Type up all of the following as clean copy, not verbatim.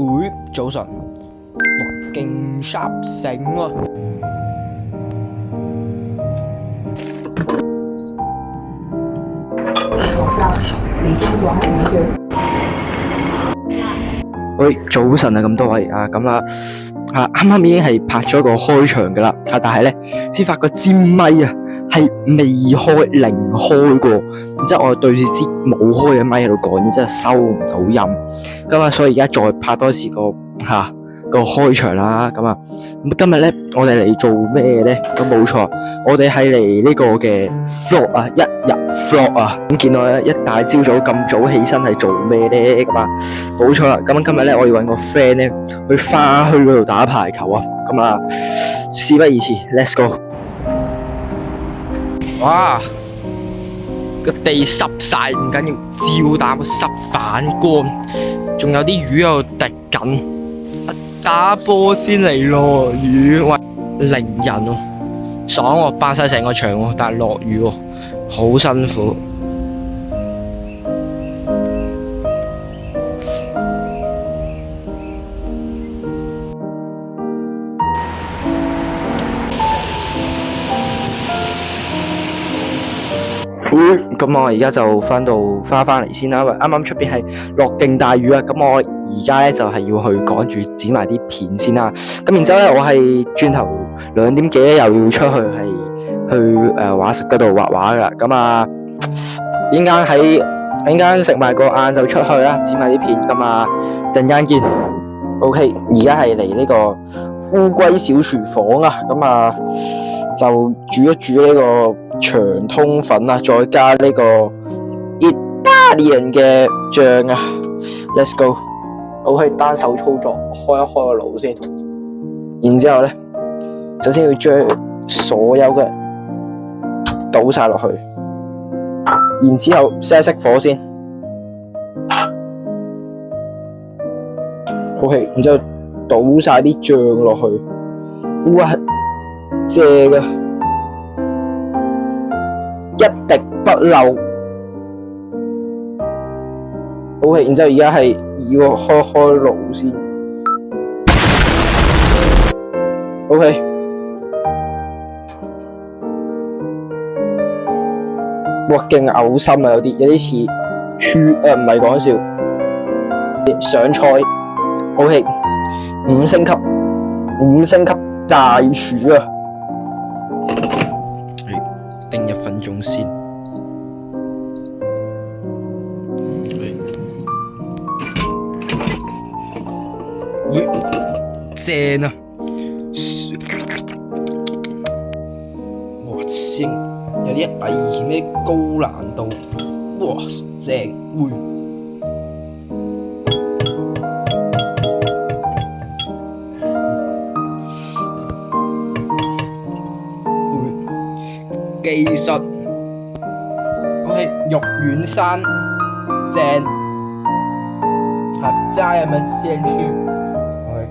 會早晨，哇，勁濕醒喎！喂，早晨啊，咁多位啊，咁啊，啱啱已經係拍咗個開場噶啦，但係咧先發覺支咪啊係未開，零開過，然之後我對住支冇開嘅咪喺度講，然之後收唔到音，咁啊，所以而家再拍多次個開場啦，咁今日咧我哋嚟做咩咧？咁冇錯，我哋係嚟呢個嘅 vlog 啊，一日 vlog 啊，咁見到咧一大朝早咁早起身係做咩咧？咁啊，冇錯啦，咁今日咧我要搵個 friend 咧去花墟嗰度打排球啊，咁啊，事不宜遲 ，let's go！ 哇，個地濕晒唔緊要，照打個濕反光，仲有啲雨喺度滴緊。打波先嚟落雨，喂，零人喎，爽喎，霸晒成個場喎，但係落雨喎，好辛苦。咁我而家就翻嚟先啦，因為啱啱出邊係落勁大雨啊，咁我而家咧就係要去趕住剪埋啲片先啦。咁然之後咧，我係轉頭2點幾又要出去係去畫室嗰度畫畫噶。咁啊，陣間食埋個晏就出去啦，剪埋啲片。咁啊，陣間見。OK， 而家係嚟呢個烏龜小廚房啊。咁啊，就煮一煮呢個長通粉啊，再加呢個意大利人嘅醬啊 ，Let's go！ 我可以單手操作，開一開個爐先，然之後咧，首先要將所有嘅倒晒落去，然之後熄火先 ，OK， 然之後倒晒啲醬落去，哇，正啊！一滴不漏 ，OK， 然之後而家係要開爐先 ，OK， 哇，勁嘔心啊，有啲似豬唔係講笑，上菜 ，OK， 5星級大廚啊！定1分鐘先。喂，正啊！哇，先有啲危險嘅高難度，哇，正！喂，技術 ，OK， 肉丸山正，好，家人們先去 ，OK，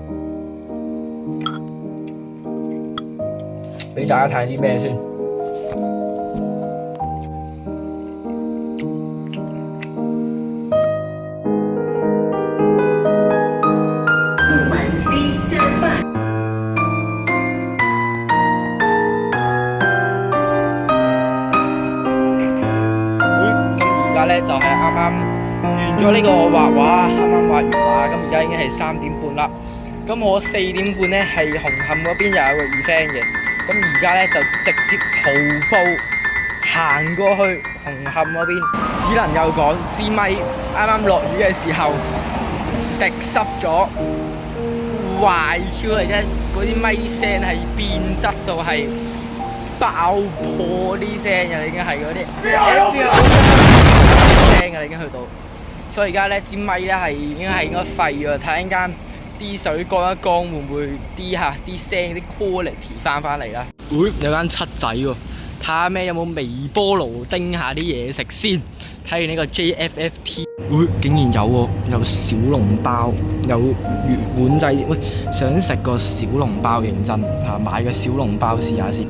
俾大家睇啲咩先？就係啱啱完咗呢個畫畫，啱啱畫完畫，咁而家已經係3點半啦。咁我4點半咧係紅磡嗰邊又有個 event 嘅，咁而家咧就直接徒步行過去紅磡嗰邊。只能夠講支咪啱啱落雨嘅時候滴濕咗，壞 Q 嚟啫！嗰啲咪聲係變質到係爆破啲聲嘅，已經係嗰啲。已經去到，所以而家咧支咪咧係已經係廢咗，睇陣間啲水乾一乾，會唔會啲聲啲 quality 翻嚟啦？有間七仔喎，睇下咩有冇微波爐叮下啲嘢食先。睇完呢個 JFFT，竟然有喎，有小籠包，有月碗仔。喂，想食個小籠包認真嚇，買個小籠包試下先。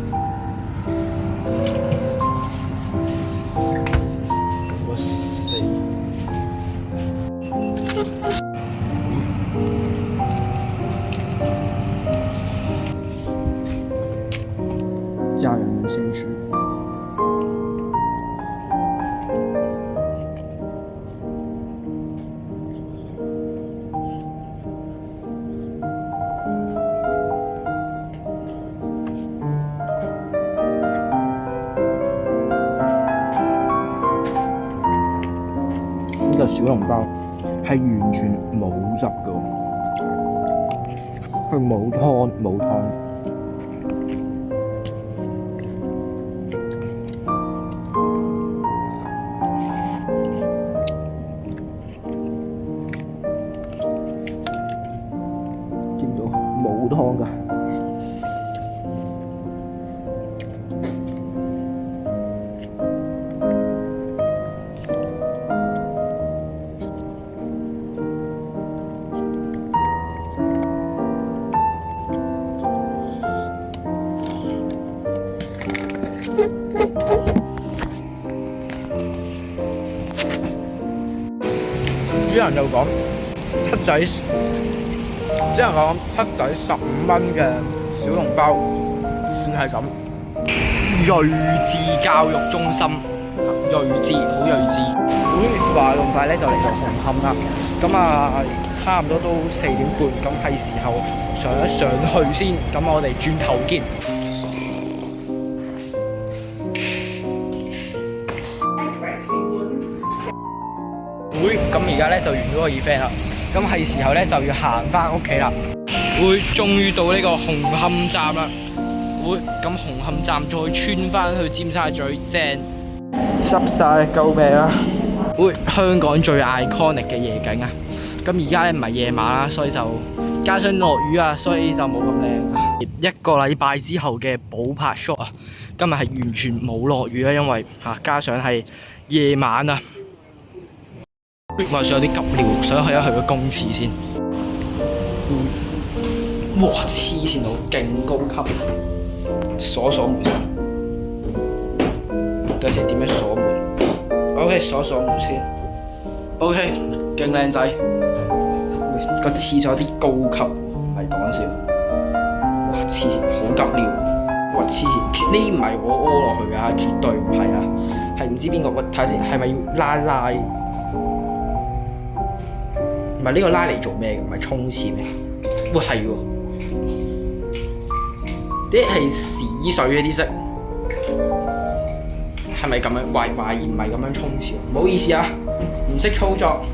小籠包係完全冇汁㗎，佢冇湯。見到冇湯㗎。啲人就講七仔15蚊嘅小籠包，算係咁。睿智教育中心，睿智好睿智。話咁快咧就嚟到紅磡啦，咁啊差唔多都4點半，咁係時候上一上去先，咁我哋轉頭見。咁而家咧就完咗個 event 啦，咁係時候咧就要行翻屋企啦。終於到呢個紅磡站啦。咁紅磡站再穿翻去尖沙咀，正濕晒，救命啊！香港最 iconic 嘅夜景啊！咁而家咧唔係夜晚啦，所以就加上落雨啊，所以就冇咁靚。1個禮拜之後嘅補拍 shot 啊，今日係完全冇落雨啦，因為加上係夜晚啊。我想有啲急尿，想去一去個公廁先。哇！黐線佬，勁高級。鎖門先。等下先點樣鎖門 ？OK， 鎖門先。OK， 勁靚仔。個廁所有啲高級，唔係講笑。哇！黐線，好急尿。哇！黐線，呢唔係我屙落去㗎，絕對唔係啊。係唔知邊個？睇下先，係咪要拉？唔係呢個拉嚟做咩嘅？唔係沖廁咩？喂，係喎，啲係屎水嘅啲色，係咪咁樣？懷疑唔係咁樣沖廁。唔好意思啊，唔識操作，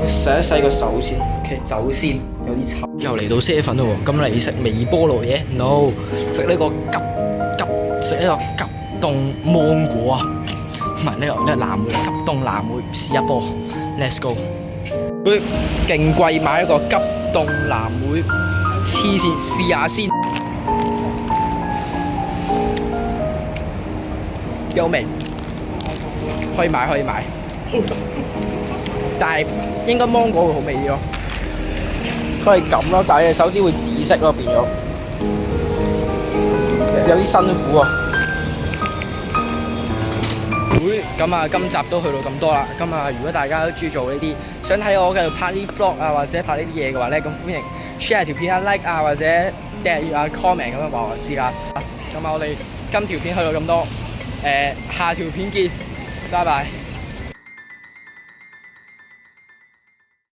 洗一洗個手先。OK， 走先，有啲臭。又嚟到7粉啦喎，咁你食微波爐嘢 ？No， 食呢個急凍芒果啊，唔係呢個藍莓，急凍藍莓，試一波 ，Let's go。佢勁貴，買一個急凍藍莓，黐線，試下先。有味，可以買。但係應該芒果會好味啲咯。佢係咁咯，但係隻手指會紫色咯，變咗有啲辛苦啊。咁啊，今集都去到咁多啦。咁啊，如果大家都中意做呢啲，想睇我繼續拍啲 vlog 啊，或者拍呢啲嘢嘅話咧，咁歡迎 share 條片啊、like 啊，或者訂閱啊、comment 咁樣話我知啦。咁啊，我哋今條片去到咁多，下條片見，拜拜。